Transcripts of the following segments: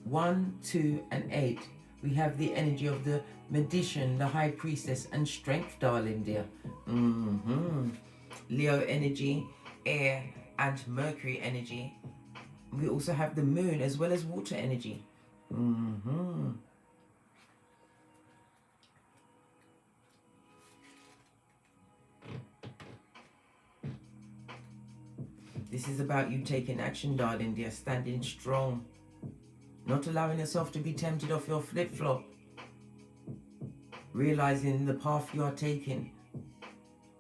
1, 2, and 8. We have the energy of the Magician, the High Priestess, and Strength, darling dear. Leo energy, air, and Mercury energy. We also have the Moon as well as water energy. This is about you taking action, darling dear, standing strong, not allowing yourself to be tempted off your flip-flop, realizing the path you are taking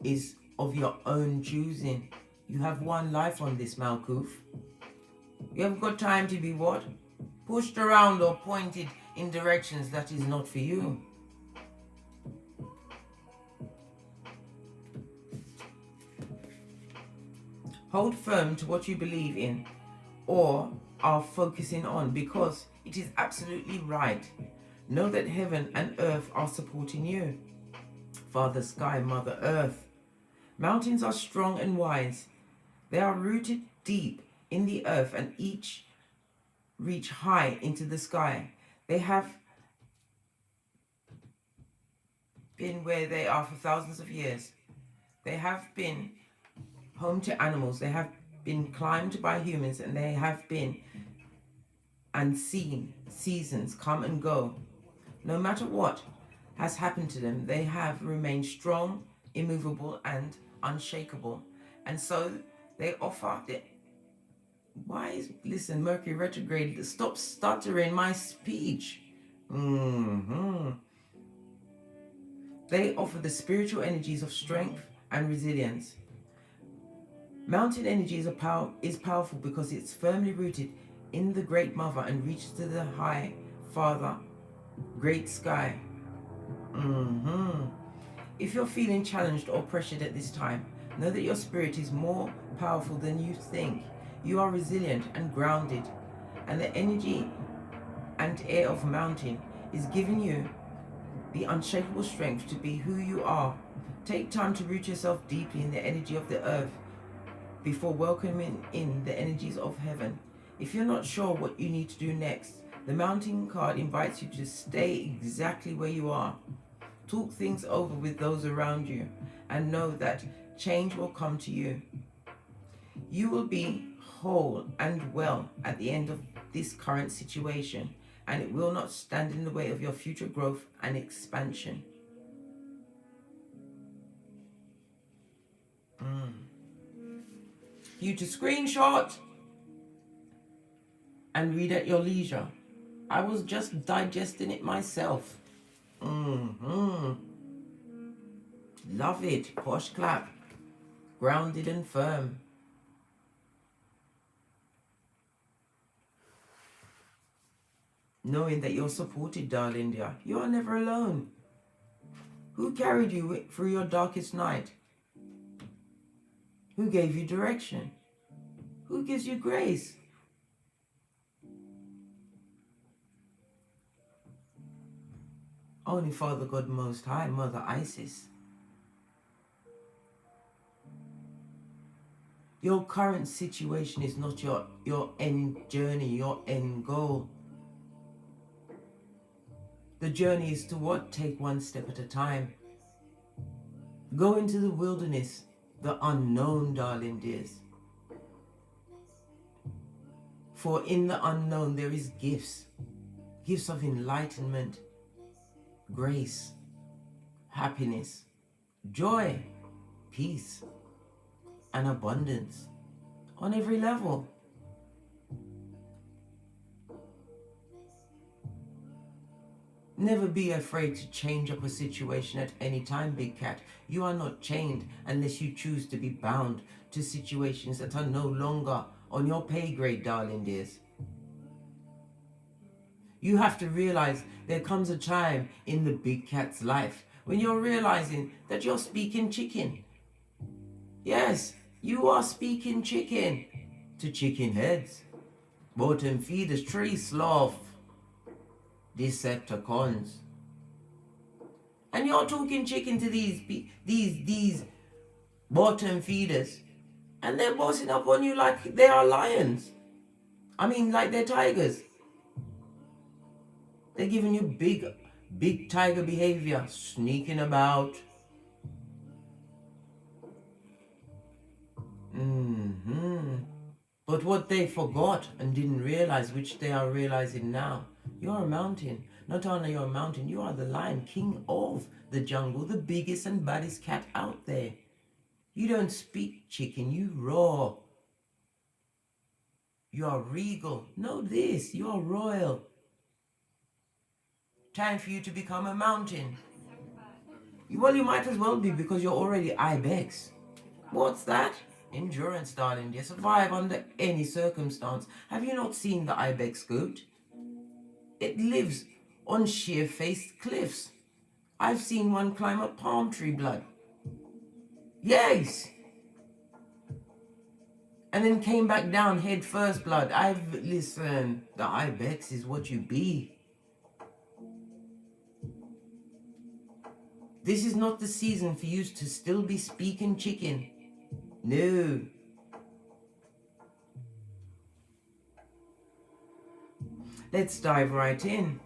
is of your own choosing. You have one life on this Malkuth. You haven't got time to be what? Pushed around or pointed in directions that is not for you. Hold firm to what you believe in or are focusing on, because it is absolutely right. Know that heaven and earth are supporting you. Father Sky, Mother Earth. Mountains are strong and wise. They are rooted deep in the earth and each reach high into the sky. They have been where they are for thousands of years. They have been home to animals. They have been climbed by humans, and they have been and seen seasons come and go. No matter what has happened to them, they have remained strong, immovable, and unshakable. And so they offer the listen, Mercury retrograde, stop stuttering my speech. They offer the spiritual energies of strength and resilience. Mountain energy is powerful because it's firmly rooted in the Great Mother and reaches to the High Father, Great Sky. If you're feeling challenged or pressured at this time, know that your spirit is more powerful than you think. You are resilient and grounded, and the energy and air of mountain is giving you the unshakable strength to be who you are. Take time to root yourself deeply in the energy of the earth before welcoming in the energies of heaven. If you're not sure what you need to do next, the mountain card invites you to stay exactly where you are. Talk things over with those around you and know that change will come to you. You will be whole and well at the end of this current situation, and it will not stand in the way of your future growth and expansion. You to screenshot and read at your leisure. I was just digesting it myself. Love it. Posh clap. Grounded and firm. Knowing that you're supported, darling dear. You are never alone. Who carried you through your darkest night? Who gave you direction? Who gives you grace? Only Father God Most High, Mother Isis. Your current situation is not your end journey, your end goal. The journey is to what? Take one step at a time. Go into the wilderness, the unknown, darling dears. For in the unknown there is gifts. Gifts of enlightenment, grace, happiness, joy, peace, and abundance on every level. Never be afraid to change up a situation at any time, Big Cat. You are not chained unless you choose to be bound to situations that are no longer on your pay grade, darling dears. You have to realize there comes a time in the Big Cat's life when you're realizing that you're speaking chicken. Yes, you are speaking chicken to chicken heads, bottom feeders, tree sloth, Decepticons. And you're talking chicken to these bottom feeders, and they're bossing up on you like they are lions. I mean, like they're tigers. They're giving you big tiger behavior, sneaking about. But what they forgot and didn't realize, which they are realizing now, you're a mountain. Not only you're a mountain, you are the lion, king of the jungle, the biggest and baddest cat out there. You don't speak chicken, you roar. You are regal. Know this, you are royal. Time for you to become a mountain. Well, you might as well be, because you're already ibex. What's that? Endurance, darling dear. Survive under any circumstance. Have you not seen the ibex goat? It lives on sheer-faced cliffs. I've seen one climb a palm tree, blood. Yes! And then came back down head first, blood. Listen, the ibex is what you be. This is not the season for you to still be speaking chicken. No. Let's dive right in.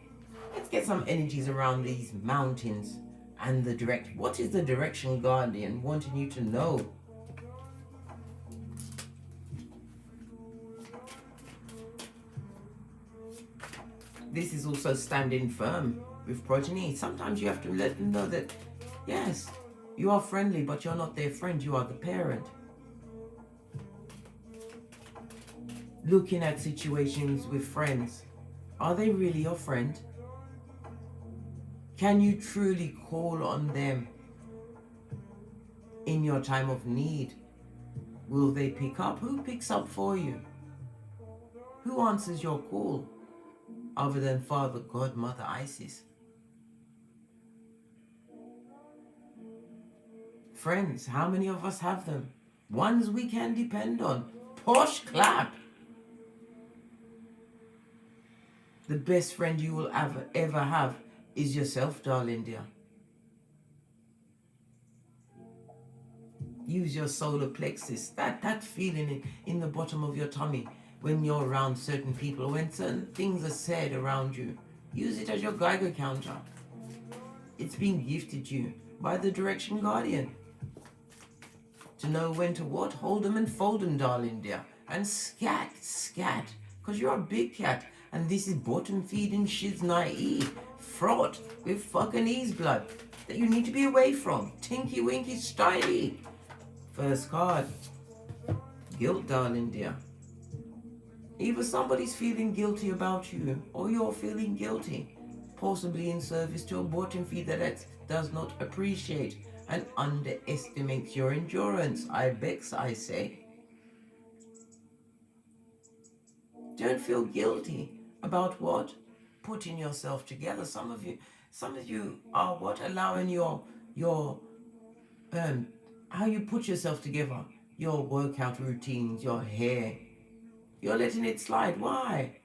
Let's get some energies around these mountains and the direct. What is the direction guardian wanting you to know? This is also standing firm with progeny. Sometimes you have to let them know that, yes, you are friendly, but you're not their friend. You are the parent. Looking at situations with friends. Are they really your friend? Can you truly call on them in your time of need? Will they pick up? Who picks up for you? Who answers your call? Other than Father God, Mother Isis. Friends, how many of us have them? Ones we can depend on. Posh clap. The best friend you will ever have is yourself, darling dear. Use your solar plexus, that feeling in the bottom of your tummy when you're around certain people, or when certain things are said around you. Use it as your Geiger counter. It's been gifted you by the direction guardian. To know when to what, hold them and fold them, darling dear. And scat, because you're a big cat. And this is bottom feeding shiz naive, fraught with fucking ease blood that you need to be away from. Tinky winky styly. First card, guilt, darling dear. Either somebody's feeling guilty about you, or you're feeling guilty, possibly in service to a bottom feed that does not appreciate and underestimates your endurance. Ibex, I say. Don't feel guilty about what? Putting yourself together. Some of you are what? Allowing your how you put yourself together, your workout routines, your hair. You're letting it slide. Why?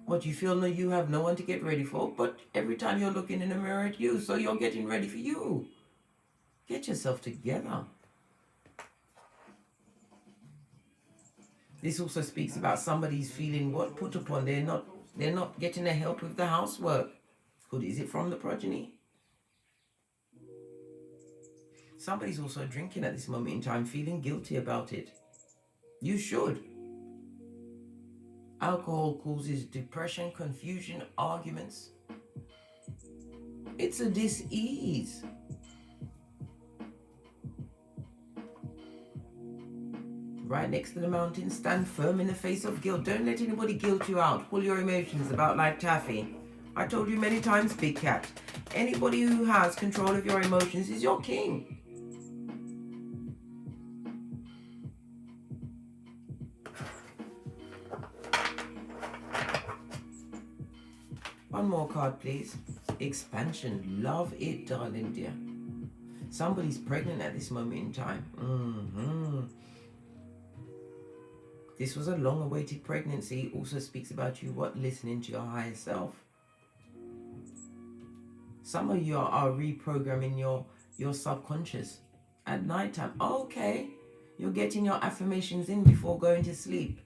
What, you feel you have no one to get ready for, but every time you're looking in the mirror at you, so you're getting ready for you. Get yourself together. This also speaks about somebody's feeling what? Put upon. They're not getting the help with the housework. Good, is it from the progeny? Somebody's also drinking at this moment in time, feeling guilty about it. You should. Alcohol causes depression, confusion, arguments. It's a dis-ease. Right next to the mountain, stand firm in the face of guilt. Don't let anybody guilt you out. Pull your emotions about like taffy. I told you many times, big cat. Anybody who has control of your emotions is your king. One more card, please. Expansion. Love it, darling dear. Somebody's pregnant at this moment in time. This was a long-awaited pregnancy. It also speaks about you, what? Listening to your higher self. Some of you are reprogramming your subconscious at nighttime. Okay. You're getting your affirmations in before going to sleep.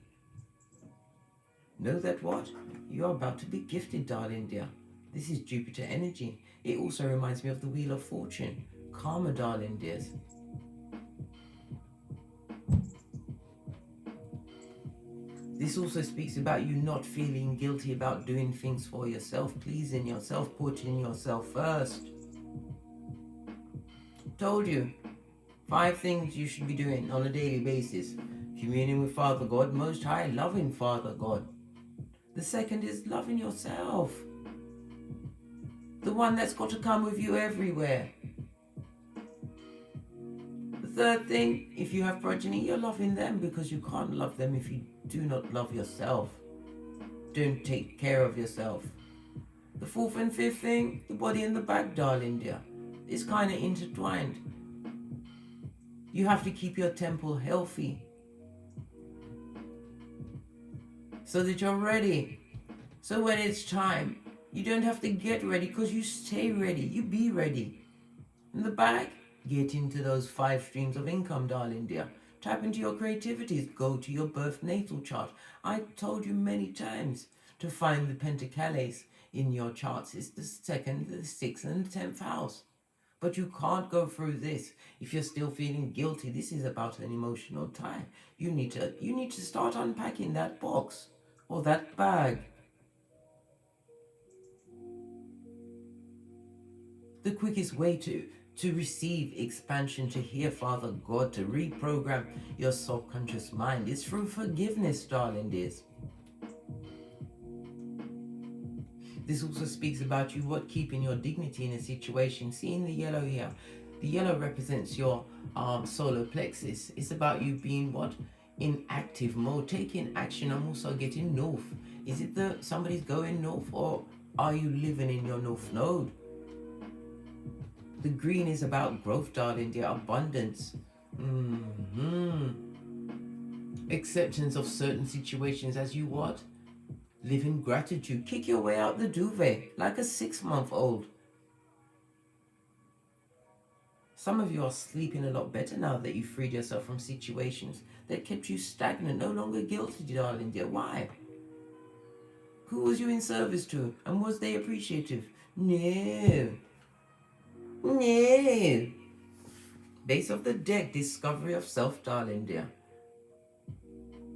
Know that what? You are about to be gifted, darling dear. This is Jupiter energy. It also reminds me of the Wheel of Fortune. Karma, darling dears. This also speaks about you not feeling guilty about doing things for yourself, pleasing yourself, putting yourself first. Told you, 5 things you should be doing on a daily basis. Communing with Father God, Most High, loving Father God. The second is loving yourself. The one that's got to come with you everywhere. The third thing, if you have progeny, you're loving them because you can't love them if you do not love yourself. Don't take care of yourself. The fourth and fifth thing, the body and the back, darling dear, is kind of intertwined. You have to keep your temple healthy so that you're ready. So when it's time, you don't have to get ready because you stay ready. You be ready. In the back, get into those 5 streams of income, darling dear. Tap into your creativities. Go to your birth natal chart. I told you many times to find the pentacales in your charts. It's the 2nd, the 6th, and the 10th house. But you can't go through this if you're still feeling guilty. This is about an emotional tie. You need to start unpacking that box or that bag. The quickest way to receive expansion, to hear Father God, to reprogram your subconscious mind is through forgiveness, darling dears. This also speaks about you keeping your dignity in a situation. Seeing the yellow here, the yellow represents your solar plexus. It's about you being in active mode, taking action. I'm also getting north. Is it somebody's going north, or are you living in your north node? The green is about growth, darling dear, abundance. Acceptance of certain situations as you live in gratitude. Kick your way out the duvet like a 6-month-old. Some of you are sleeping a lot better now that you freed yourself from situations that kept you stagnant, no longer guilty, darling dear. Why? Who was you in service to, and was they appreciative? No. Base of the deck, discovery of self, darling dear.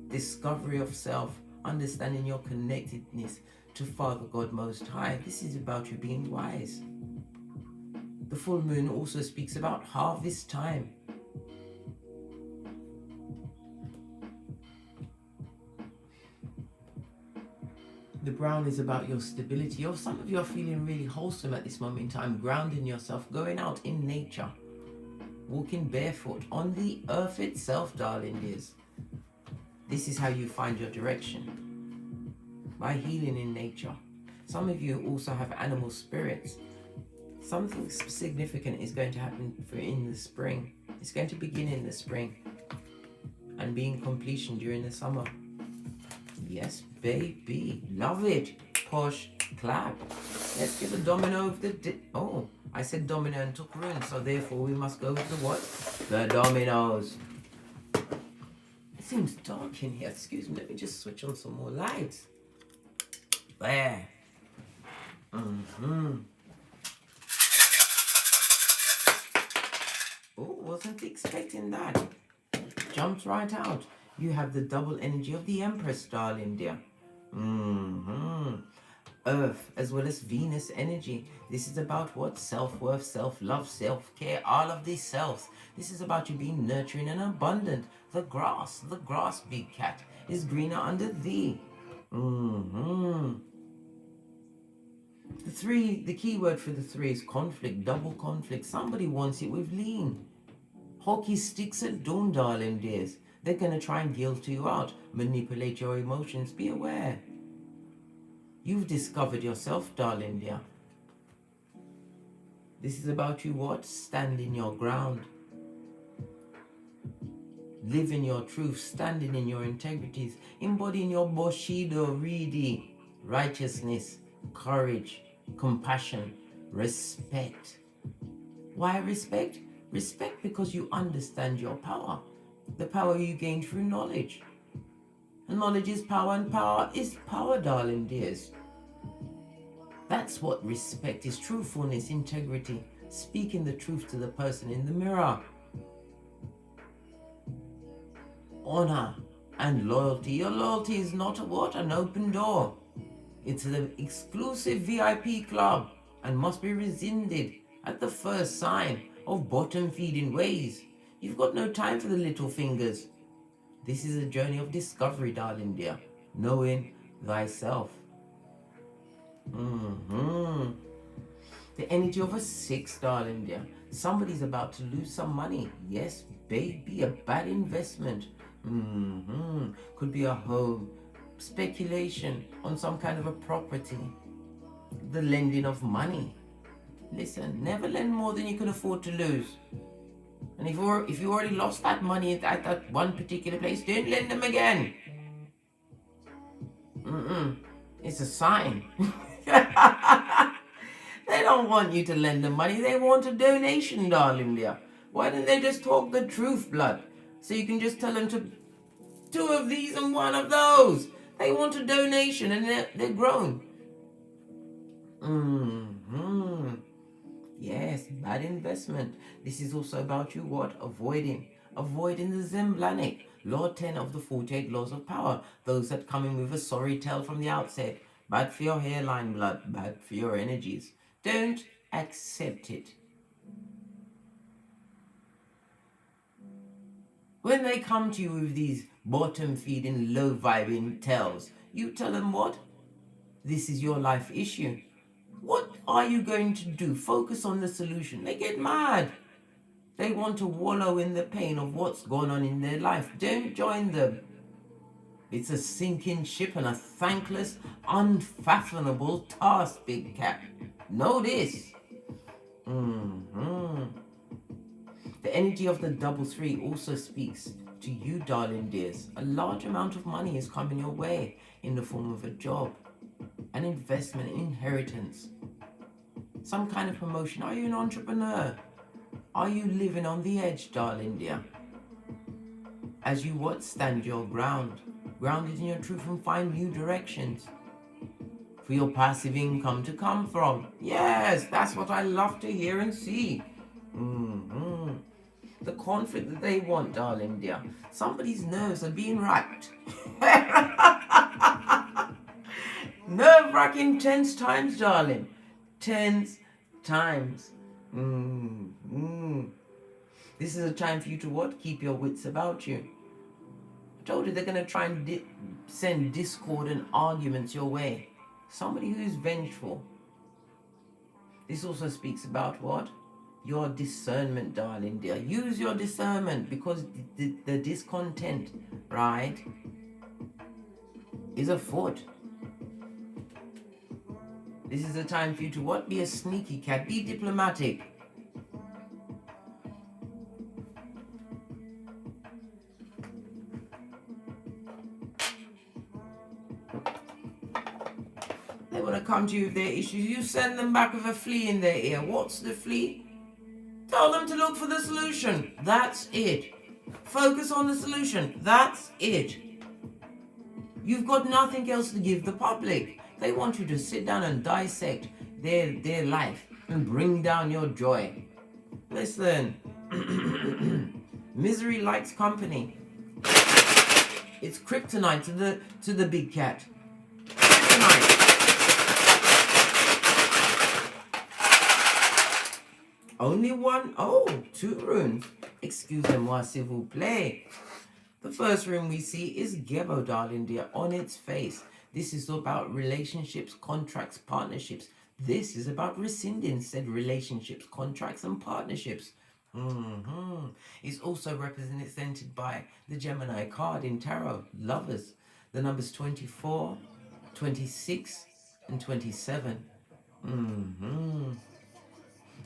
Discovery of self, understanding your connectedness to Father God Most High. This is about you being wise. The full moon also speaks about harvest time. The brown is about your stability. Or some of you are feeling really wholesome at this moment in time, grounding yourself, going out in nature, walking barefoot on the earth itself, darling dears. This is how you find your direction, by healing in nature. Some of you also have animal spirits. Something significant is going to happen in the spring. It's going to begin in the spring and be in completion during the summer. Yes, baby. Love it. Push, clap. Let's give a domino of the... Oh, I said domino and took runes, so therefore we must go with the what? The dominoes. It seems dark in here. Excuse me. Let me just switch on some more lights. There. Oh, wasn't expecting that. Jumped right out. You have the double energy of the Empress, darling dear. Earth as well as Venus energy. This is about what? Self-worth, self-love, self-care, all of these selves. This is about you being nurturing and abundant. The grass, big cat, is greener under thee. The key word for the 3 is conflict, double conflict. Somebody wants it with lean. Hockey sticks at dawn, darling dears. They're going to try and guilt you out, manipulate your emotions. Be aware. You've discovered yourself, darling dear. This is about you standing your ground. Living your truth, standing in your integrities, embodying your Bushido, Ridi, righteousness, courage, compassion, respect. Why respect? Respect because you understand your power. The power you gain through knowledge. And knowledge is power, and power is power, darling dears. That's what respect is: truthfulness, integrity, speaking the truth to the person in the mirror. Honor and loyalty. Your loyalty is not a what? An open door. It's an exclusive VIP club and must be rescinded at the first sign of bottom feeding ways. You've got no time for the little fingers. This is a journey of discovery, darling dear. Knowing thyself. The energy of a 6, darling dear. Somebody's about to lose some money. Yes, baby, a bad investment. Could be a home, speculation on some kind of a property, the lending of money. Listen, never lend more than you can afford to lose. And if you already lost that money at that one particular place, don't lend them again. It's a sign. They don't want you to lend them money. They want a donation, darling dear. Why don't they just talk the truth, blood? So you can just tell them to 2 of these and 1 of those. They want a donation and they're grown. Yes, bad investment. This is also about you what? Avoiding the Zemblanic. Law 10 of the 48 laws of power. Those that come in with a sorry tale from the outset. Bad for your hairline, blood. Bad for your energies. Don't accept it. When they come to you with these bottom-feeding, low-vibing tales, you tell them what? This is your life issue. What are you going to do? Focus on the solution. They get mad. They want to wallow in the pain of what's going on in their life. Don't join them. It's a sinking ship and a thankless, unfathomable task, big cat. Know this. The energy of the double 3 also speaks to you, darling dears. A large amount of money is coming your way in the form of a job, an investment, inheritance, some kind of promotion. Are you an entrepreneur? Are you living on the edge, darling dear? As you what? Stand your ground, grounded in your truth, and find new directions for your passive income to come from. Yes, that's what I love to hear and see. The conflict that they want, darling dear. Somebody's nerves are being racked. Nerve-wracking, tense times, darling. Tense times. This is a time for you to what? Keep your wits about you. I told you they're going to try and send discord and arguments your way. Somebody who's vengeful. This also speaks about what? Your discernment, darling dear. Use your discernment, because the discontent, right, is afoot. This is a time for you to what? Be a sneaky cat. Be diplomatic. They want to come to you with their issues. You send them back with a flea in their ear. What's the flea? Tell them to look for the solution. That's it. Focus on the solution. That's it. You've got nothing else to give the public. They want you to sit down and dissect their life and bring down your joy. Listen, misery likes company. It's kryptonite to the big cat. Kryptonite. Only 1, 2 runes. Excusez-moi, s'il vous plaît. The first rune we see is Gebo, darling dear, on its face. This is about relationships, contracts, partnerships. This is about rescinding said relationships, contracts, and partnerships. It's also represented by the Gemini card in Tarot, Lovers. The numbers 24, 26, and 27.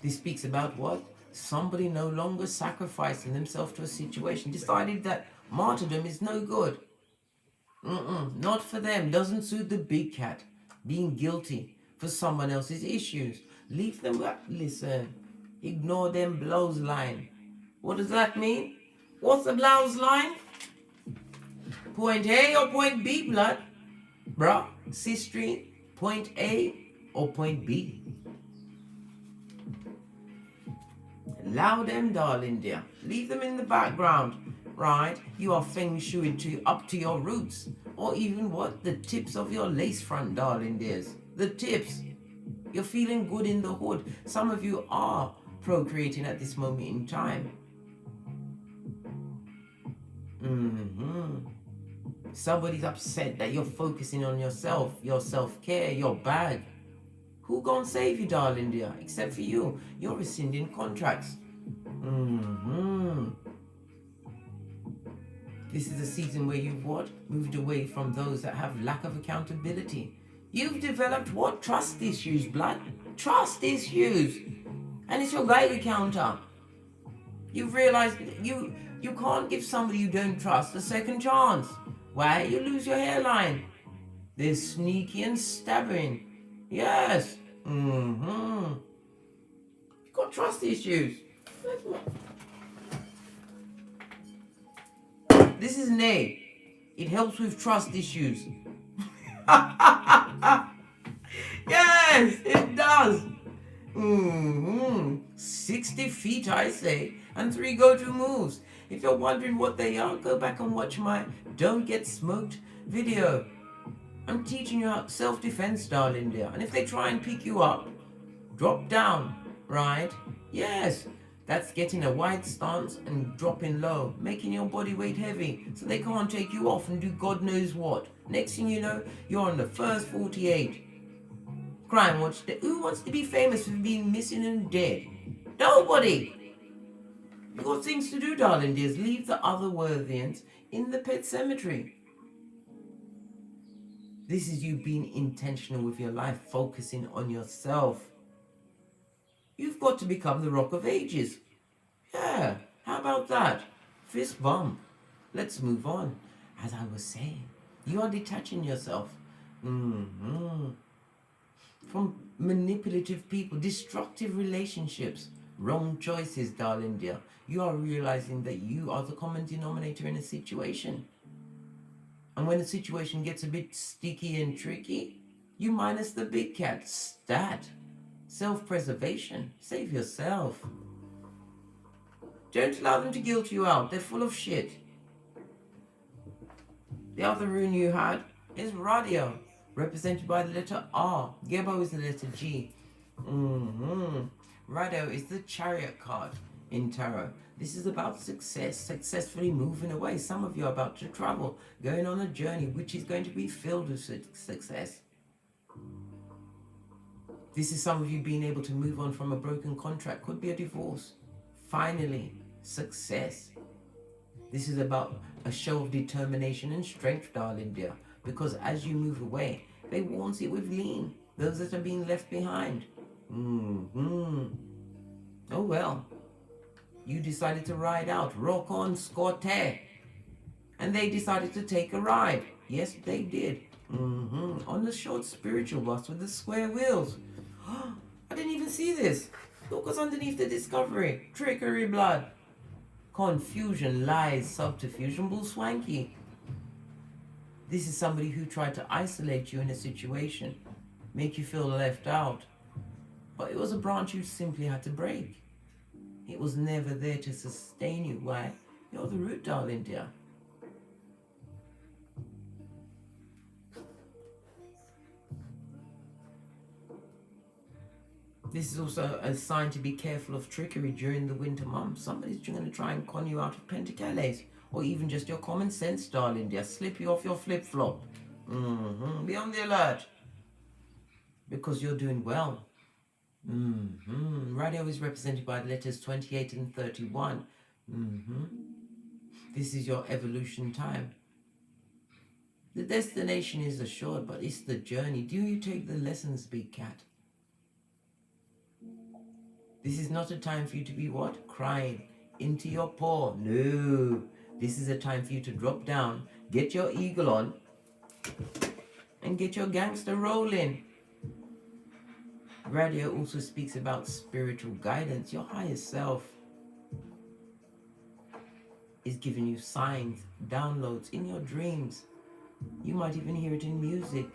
This speaks about what? Somebody no longer sacrificing themselves to a situation, decided that martyrdom is no good. Not for them. Doesn't suit the big cat. Being guilty for someone else's issues. Leave them. Listen. Ignore them blows line. What does that mean? What's a blouse line? Point A or point B, blood? Bruh, sister, point A or point B? Allow them, darling dear. Leave them in the background, right? You are feng shui up to your roots, or even what? The tips of your lace front, darling dears. The tips. You're feeling good in the hood. Some of you are procreating at this moment in time. Somebody's upset that you're focusing on yourself, your self-care, your bag. Who gonna save you, darling dear? Except for you. You're rescinding contracts. This is a season where you've what? Moved away from those that have lack of accountability. You've developed what? Trust issues, blood. Trust issues. And it's your Geiger counter. You've realized you can't give somebody you don't trust a second chance. Why? You lose your hairline. They're sneaky and stubborn. Yes. You've got trust issues. This is an A. It helps with trust issues. Yes, it does. 60 feet, I say, and 3 go-to moves. If you're wondering what they are, go back and watch my Don't Get Smoked video. I'm teaching you self-defense, darling dear. And if they try and pick you up, drop down, right? Yes, that's getting a wide stance and dropping low, making your body weight heavy, so they can't take you off and do God knows what. Next thing you know, you're on the first 48. Crime watch. Who wants to be famous for being missing and dead? Nobody. You've got things to do, darling dears. Leave the other worthians in the pet cemetery. This is you being intentional with your life, focusing on yourself. You've got to become the Rock of Ages. Yeah, how about that? Fist bump. Let's move on. As I was saying, you are detaching yourself from manipulative people, destructive relationships, wrong choices, darling dear. You are realizing that you are the common denominator in a situation. And when the situation gets a bit sticky and tricky, you minus the big cat. Stat. Self-preservation. Save yourself. Don't allow them to guilt you out. They're full of shit. The other rune you had is radio, represented by the letter R. Gebo is the letter G. Radio is the Chariot card in Tarot. This is about success, successfully moving away. Some of you are about to travel, going on a journey which is going to be filled with success. This is some of you being able to move on from a broken contract. Could be a divorce. Finally, success. This is about a show of determination and strength, darling dear. Because as you move away, they won't it with lean. Those that are being left behind. Oh well. You decided to ride out, rock on, scorte. And they decided to take a ride. Yes, they did. On the short spiritual bus with the square wheels. I didn't even see this. Look what's underneath the discovery. Trickery, blood. Confusion, lies, subterfuge, and bull swanky. This is somebody who tried to isolate you in a situation, make you feel left out. But it was a branch you simply had to break. It was never there to sustain you. Why? You're the root, darling dear. This is also a sign to be careful of trickery during the winter months. Somebody's going to try and con you out of pentacles, or even just your common sense, darling dear. Slip you off your flip-flop. Be on the alert, because you're doing well. Radio is represented by the letters 28 and 31. This is your evolution time. The destination is assured, but it's the journey. Do you take the lessons, big cat? This is not a time for you to be what? Crying into your paw. No. This is a time for you to drop down, get your eagle on, and get your gangster rolling. Radio also speaks about spiritual guidance, your higher self. is giving you signs, downloads in your dreams. You might even hear it in music,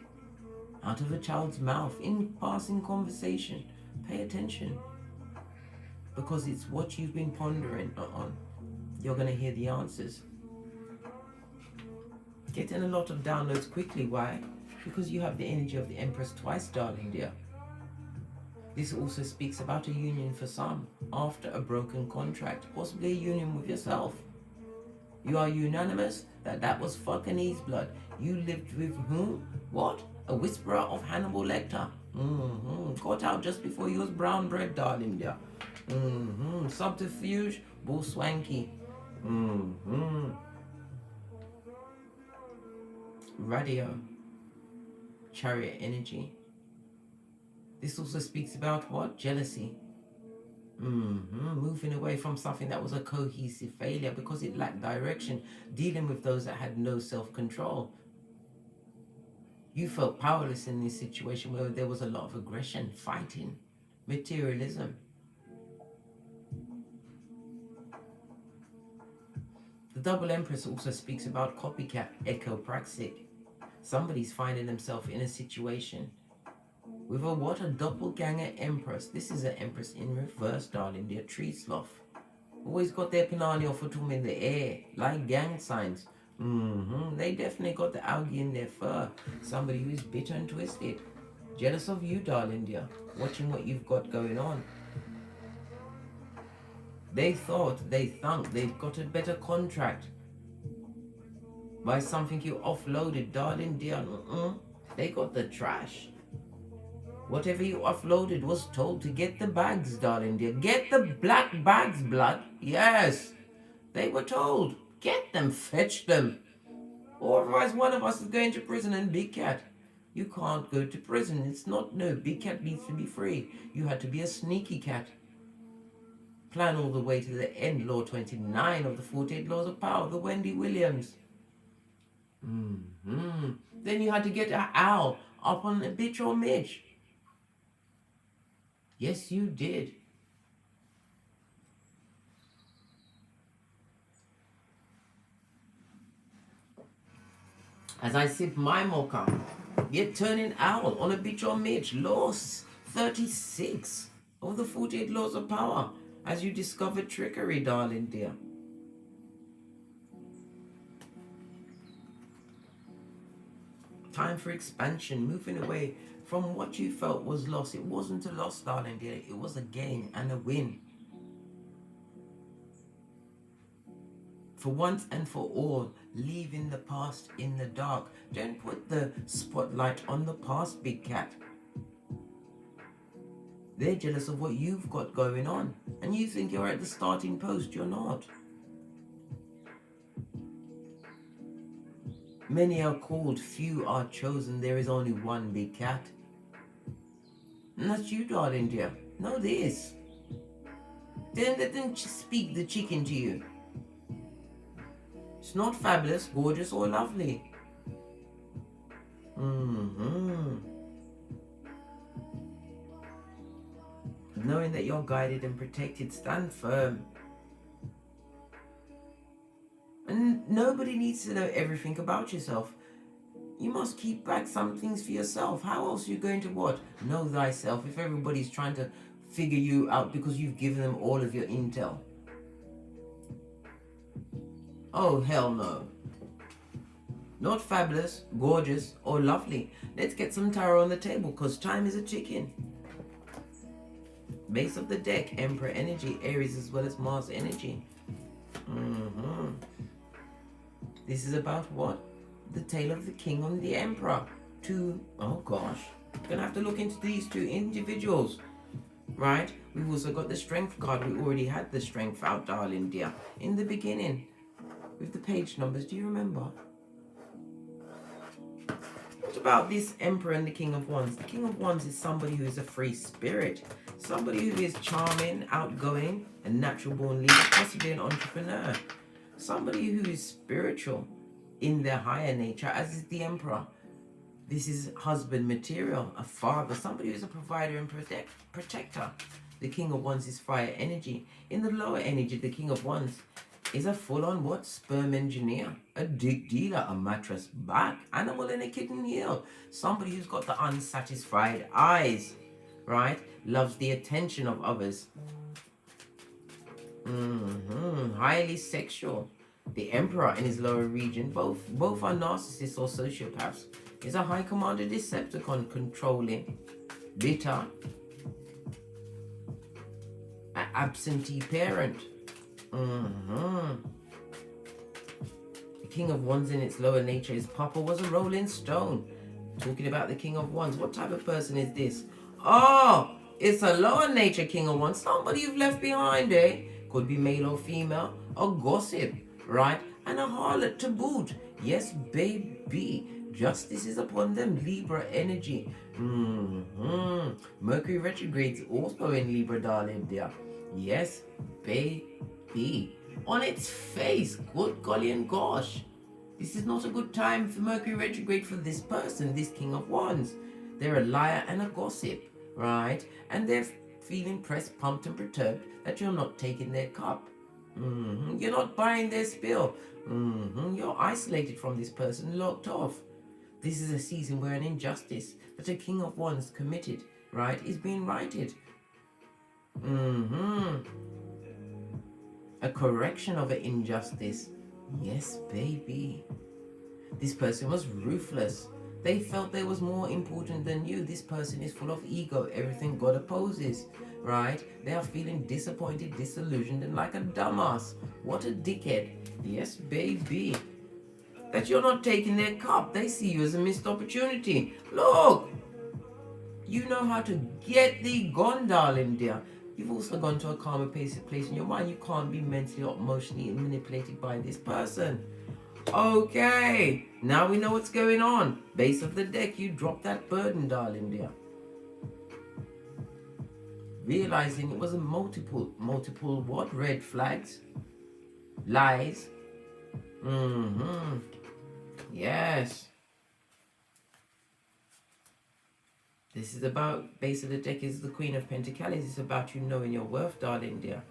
out of a child's mouth, in passing conversation. Pay attention, because it's what you've been pondering on. You're going to hear the answers. Getting a lot of downloads quickly. Why? Because you have the energy of the Empress twice, darling dear. This also speaks about a union for some, after a broken contract, possibly a union with yourself. You are unanimous that was fucking his blood. You lived with whom? What? A whisperer of Hannibal Lecter. Got out just before he was brown bread, darling dear. Subterfuge, bull swanky. Radio, chariot energy. This also speaks about what? Jealousy. Moving away from something that was a cohesive failure because it lacked direction, dealing with those that had no self-control. You felt powerless in this situation where there was a lot of aggression, fighting, materialism. The double Empress also speaks about copycat, echopraxic. Somebody's finding themselves in a situation with a doppelganger Empress. This is an Empress in reverse, darling dear. Tree sloth. Always got their pinani futum in the air, like gang signs. They definitely got the algae in their fur. Somebody who is bitter and twisted. Jealous of you, darling dear. Watching what you've got going on. They thought, they've got a better contract by something you offloaded, darling dear. They got the trash. Whatever you offloaded was told to get the bags, darling dear. Get the black bags, blood. Yes. They were told. Get them, fetch them. Or otherwise one of us is going to prison. And Big Cat, you can't go to prison. It's not, no, Big Cat needs to be free. You had to be a sneaky cat. Plan all the way to the end, Law 29 of the 48 Laws of Power, the Wendy Williams. Then you had to get an owl up on a bitch or midge. Yes, you did. As I sip my mocha, yet turning owl on a bitch or midge. Law 36 of the 48 Laws of Power. As you discover trickery, darling dear. Time for expansion, moving away from what you felt was loss. It wasn't a loss, darling dear. It was a gain and a win. For once and for all, leaving the past in the dark. Don't put the spotlight on the past, Big Cat. They're jealous of what you've got going on. And you think you're at the starting post. You're not. Many are called, few are chosen. There is only one, Big Cat. And that's you, darling dear. Know this. Don't let them speak the chicken to you. It's not fabulous, gorgeous, or lovely. Knowing that you're guided and protected, stand firm. And nobody needs to know everything about yourself. You must keep back some things for yourself. How else are you going to what? Know thyself if everybody's trying to figure you out because you've given them all of your intel. Oh, hell no. Not fabulous, gorgeous, or lovely. Let's get some tarot on the table because time is a ticking. Base of the deck, Emperor energy, Aries as well as Mars energy. This is about what? The tale of the king and the emperor. Oh gosh. Gonna have to look into these two individuals. Right? We've also got the strength card. We already had the strength out, darling dear. In the beginning. With the page numbers. Do you remember? What about this emperor and the king of wands? The king of wands is somebody who is a free spirit. Somebody who is charming, outgoing, a natural born leader, possibly an entrepreneur. Somebody who is spiritual in their higher nature, as is the emperor. This is husband material, a father, somebody who is a provider and protector. The king of wands is fire energy. In the lower energy, the king of wands is a full-on what? Sperm engineer, a dick dealer, a mattress back, animal in a kitten heel. Somebody who's got the unsatisfied eyes, right? Loves the attention of others. Highly sexual. The Emperor in his lower region, both are narcissists or sociopaths, is a high commander Decepticon, controlling, bitter, an absentee parent. The King of Wands in its lower nature, his papa was a rolling stone. Talking about the King of Wands, what type of person is this? Oh, it's a lower nature King of Wands, somebody you've left behind, eh? Could be male or female, a gossip, right? And a harlot to boot. Yes, baby. Justice is upon them, Libra energy. Mercury retrograde's also in Libra, darling dear. Yes, baby. On its face, good golly and gosh. This is not a good time for Mercury retrograde for this person, this King of Wands. They're a liar and a gossip, right? And they're feeling pressed, pumped, and perturbed that you're not taking their cup. You're not buying their spill. You're isolated from this person, locked off. This is a season where an injustice that a King of Wands committed, right, is being righted. A correction of an injustice. Yes, baby. This person was ruthless. They felt they was more important than you. This person is full of ego, everything God opposes, right? They are feeling disappointed, disillusioned, and like a dumbass. What a dickhead. Yes, baby. That you're not taking their cup. They see you as a missed opportunity. Look, you know how to get thee gone, darling dear. You've also gone to a calmer place in your mind. You can't be mentally or emotionally manipulated by this person. Okay, now we know what's going on. Base of the deck, you drop that burden, darling dear. Realizing it was a multiple what? Red flags, lies. Yes. This is about, base of the deck is the Queen of Pentacles. It's about you knowing your worth, darling dear.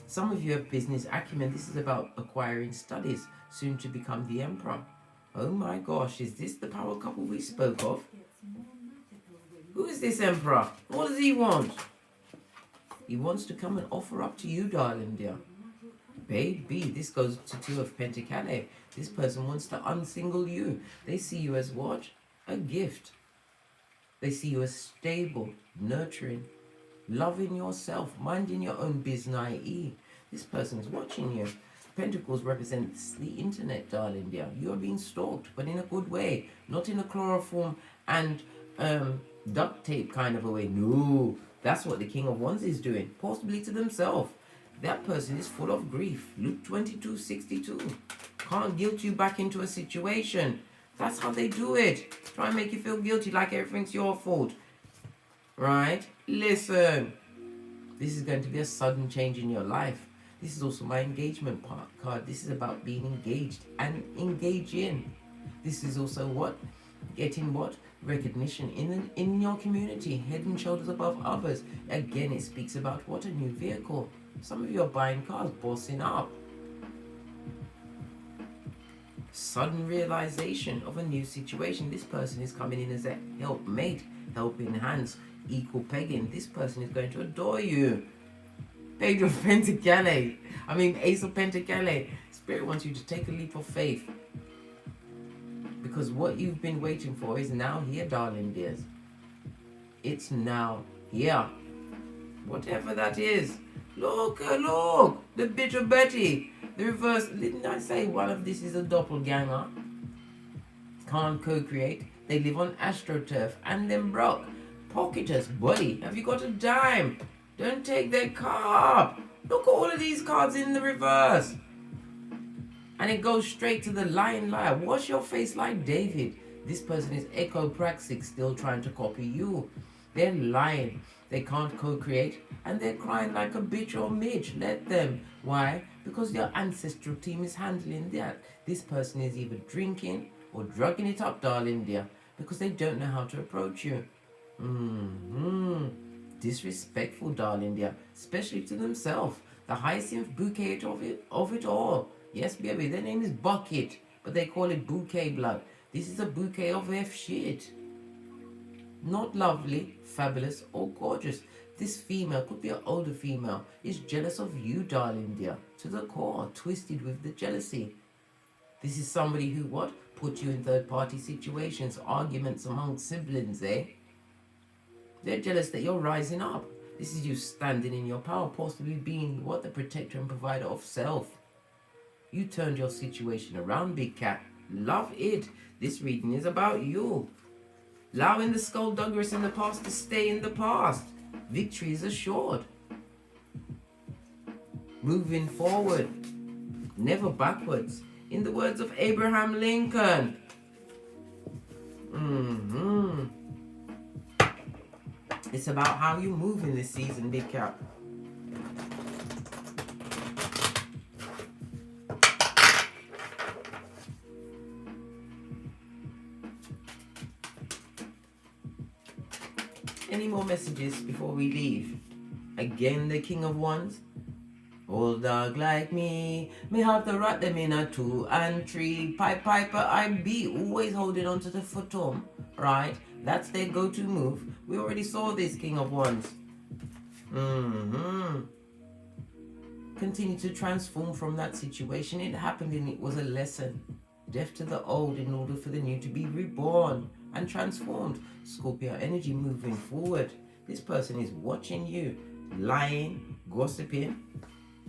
Some of you have business acumen. This is about acquiring studies, soon to become the Emperor. Oh my gosh, is this the power couple we spoke of? Who is this Emperor? What does he want? He wants to come and offer up to you, darling dear. Baby, this goes to Two of Pentacles. This person wants to unsingle you. They see you as what? A gift. They see you as stable, nurturing, loving yourself, minding your own business. This person's watching you. Pentacles represents the internet, darling dear. You are being stalked, but in a good way. Not in a chloroform and duct tape kind of a way. No, that's what the King of Wands is doing, possibly to themselves. That person is full of grief. Luke 22:62. Can't guilt you back into a situation. That's how they do it. Try and make you feel guilty like everything's your fault. Right? Listen. This is going to be a sudden change in your life. This is also my engagement card. This is about being engaged and engaging. This is also what? Getting what? Recognition in your community. Head and shoulders above others. Again, it speaks about what? A new vehicle. Some of you are buying cars, bossing up. Sudden realization of a new situation. This person is coming in as a helpmate, helping hands, equal pegging. This person is going to adore you. Page of Pentacles. Ace of Pentacles. Spirit wants you to take a leap of faith. Because what you've been waiting for is now here, darling dears. It's now here. Whatever that is. Look, the bitter Betty. The reverse, didn't I say one of this is a doppelganger? Can't co-create. They live on AstroTurf and then broke. Pocketers, buddy, have you got a dime? Don't take their card. Look at all of these cards in the reverse. And it goes straight to the lying liar. Wash your face like David. This person is echopraxic, still trying to copy you. They're lying. They can't co-create. And they're crying like a bitch or midge. Let them. Why? Because your ancestral team is handling that. This person is either drinking or drugging it up, darling dear. Because they don't know how to approach you. Disrespectful, darling dear. Especially to themselves. The hyacinth bouquet of it all. Yes, baby, their name is Bucket, but they call it bouquet blood. This is a bouquet of F shit. Not lovely, fabulous, or gorgeous. This female, could be an older female, is jealous of you, darling dear, to the core, twisted with the jealousy. This is somebody who, what? Put you in third-party situations, arguments among siblings, eh? They're jealous that you're rising up. This is you standing in your power, possibly being, what? The protector and provider of self. You turned your situation around, big cat. Love it. This reading is about you. Allowing the skullduggerous in the past to stay in the past. Victory is assured. Moving forward, never backwards. In the words of Abraham Lincoln. It's about how you move in this season, big cat. Any more messages before we leave? Again, the King of Wands. Old dog like me have to rat them in a 2 and 3. Piper I be, always holding on to the futon, right? That's their go-to move. We already saw this, King of Wands. Continue to transform from that situation. It happened and it was a lesson. Death to the old in order for the new to be reborn and transformed. Scorpio energy moving forward. This person is watching you, lying, gossiping,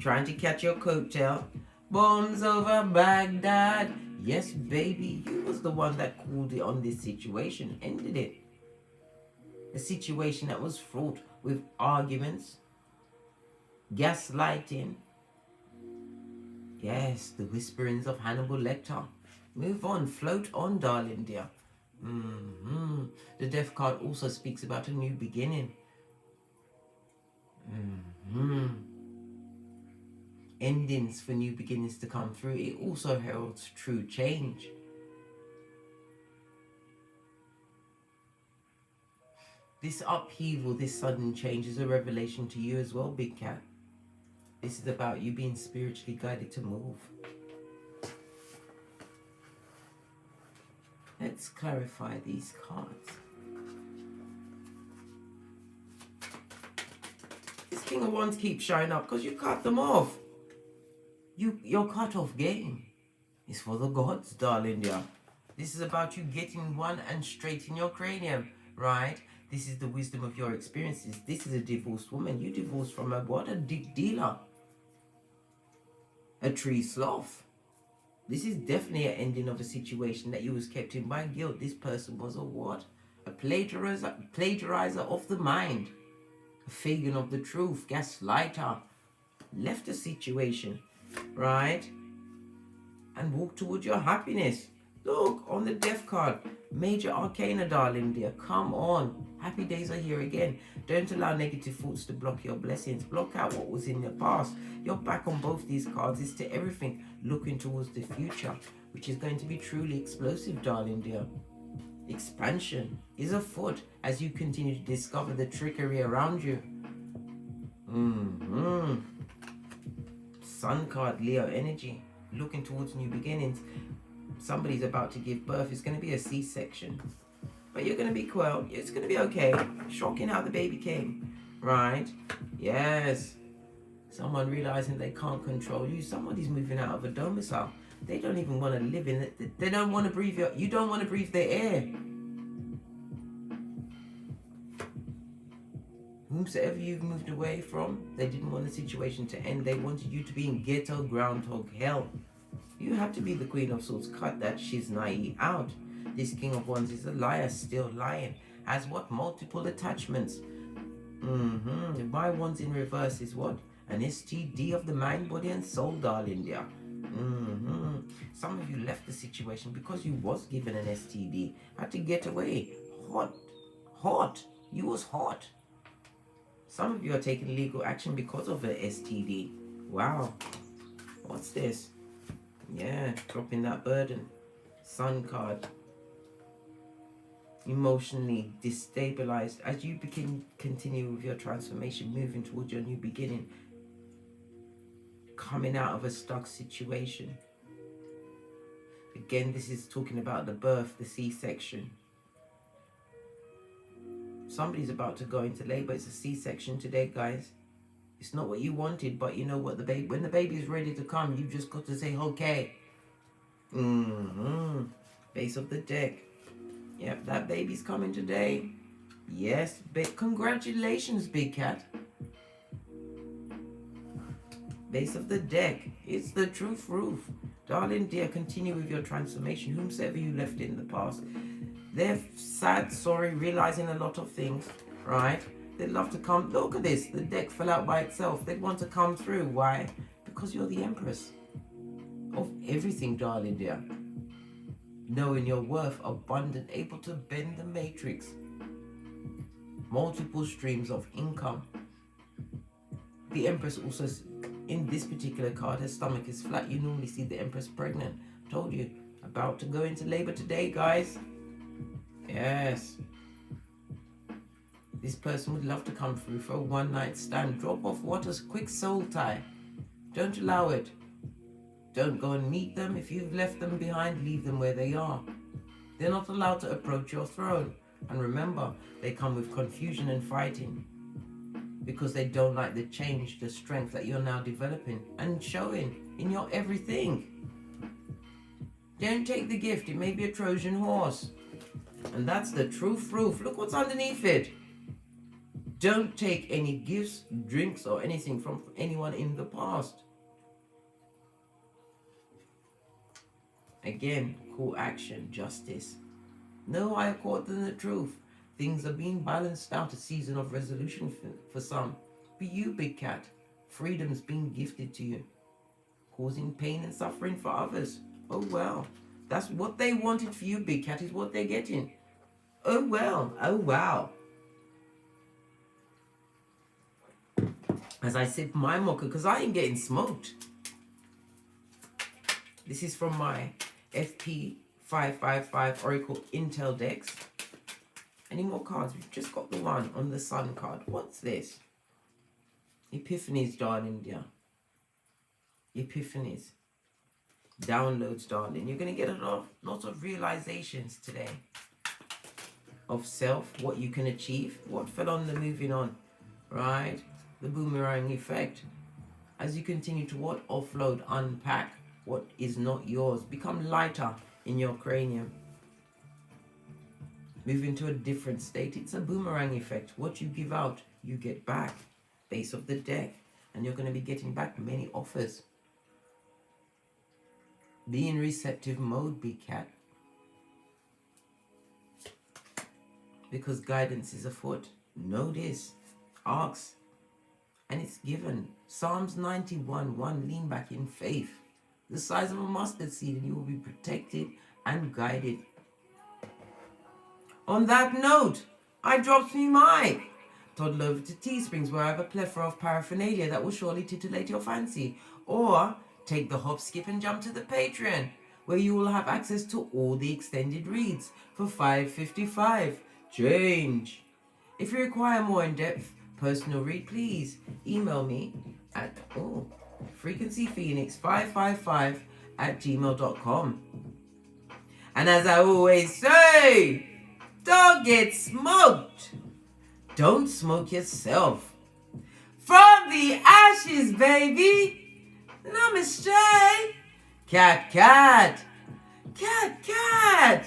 trying to catch your coattail. Bombs over Baghdad. Yes, baby, you was the one that called it on this situation, ended it. A situation that was fraught with arguments, gaslighting. Yes, the whisperings of Hannibal Lecter. Move on, float on, darling dear. The death card also speaks about a new beginning. Endings for new beginnings to come through. It also heralds true change. This upheaval, this sudden change is a revelation to you as well, big cat. This is about you being spiritually guided to move. Let's clarify these cards. This King of Wands keeps showing up because you cut them off. Your cut-off game is for the gods, darling dear. This is about you getting one and straight in your cranium, right? This is the wisdom of your experiences. This is a divorced woman. You divorced from a what? A dick dealer. A tree sloth. This is definitely an ending of a situation that you was kept in by guilt. This person was a what? A plagiarizer of the mind. A Fagin of the truth. Gaslighter. Left a situation, right? And walk towards your happiness. Look, on the death card. Major arcana, darling dear. Come on. Happy days are here again. Don't allow negative thoughts to block your blessings. Block out what was in the past. Your back on both these cards is to everything looking towards the future, which is going to be truly explosive, darling dear. Expansion is afoot as you continue to discover the trickery around you. Sun card, Leo energy. Looking towards new beginnings. Somebody's about to give birth. It's going to be a C-section. But you're going to be quelled. It's going to be okay. Shocking how the baby came. Right? Yes. Someone realizing they can't control you. Somebody's moving out of a domicile. They don't even want to live in it. They don't want to breathe you don't want to breathe their air. Whomsoever you've moved away from, they didn't want the situation to end. They wanted you to be in ghetto groundhog hell. You have to be the Queen of Swords. Cut that shiznai out. This King of Wands is a liar, still lying. Has what? Multiple attachments. My wands in reverse is what? An STD of the mind, body and soul, darling dear. Some of you left the situation because you was given an STD. Had to get away. Hot. You was hot. Some of you are taking legal action because of an STD. Wow. What's this? Yeah, dropping that burden. Sun card. Emotionally destabilized as you continue with your transformation, moving towards your new beginning. coming out of a stuck situation. Again, this is talking about the birth, the C-section. Somebody's about to go into labor. It's a C-section today, guys. It's not what you wanted, but you know what, when the baby is ready to come, you've just got to say, okay. Base of the deck. Yep, that baby's coming today. Yes, congratulations, big cat. Base of the deck. It's the truth roof. Darling dear, continue with your transformation. Whomsoever you left in the past. They're sad, sorry, realizing a lot of things, right? They'd love to come. Look at this. The deck fell out by itself. They'd want to come through. Why? Because you're the empress of everything, darling dear. Knowing your worth, abundant, able to bend the matrix. Multiple streams of income. The empress also, in this particular card, her stomach is flat. You normally see the empress pregnant. Told you, about to go into labor today, guys. Yes. This person would love to come through for a one-night stand. Drop off what? A quick soul tie. Don't allow it. Don't go and meet them. If you've left them behind, leave them where they are. They're not allowed to approach your throne. And remember, they come with confusion and fighting. Because they don't like the change, the strength that you're now developing and showing in your everything. Don't take the gift. It may be a Trojan horse. And that's the truth roof. Look what's underneath it. Don't take any gifts, drinks, or anything from anyone in the past. Again, call action, justice. No higher court than the truth. Things are being balanced out, a season of resolution for some. For you, big cat, freedom's being gifted to you. Causing pain and suffering for others. Oh well. That's what they wanted for you, big cat, is what they're getting. Oh well. Oh wow. As I sip my mocha, because I ain't getting smoked. This is from my FP555 Oracle Intel decks. Any more cards? We've just got the one on the Sun card. What's this? Epiphanies, darling dear. Epiphanies. Downloads, darling. You're going to get a lot of realizations today. Of self, what you can achieve. What fell on the moving on. Right? The boomerang effect. As you continue to what? Offload, unpack what is not yours. Become lighter in your cranium. Move into a different state. It's a boomerang effect. What you give out, you get back. Base of the deck. And you're going to be getting back many offers. Be in receptive mode, big cat. Because guidance is afoot. Know this. Ask. And it's given. Psalms 91:1. Lean back in faith. The size of a mustard seed, and you will be protected and guided. On that note, I dropped me mic. Toddle over to Teesprings, where I have a plethora of paraphernalia that will surely titillate your fancy. Or take the hop, skip and jump to the Patreon, where you will have access to all the extended reads for $5.55. Change. If you require more in-depth personal read, please email me at frequencyphoenix555@gmail.com. And as I always say, don't get smoked. Don't smoke yourself. From the ashes, baby. Namaste. Cat, cat. Cat, cat.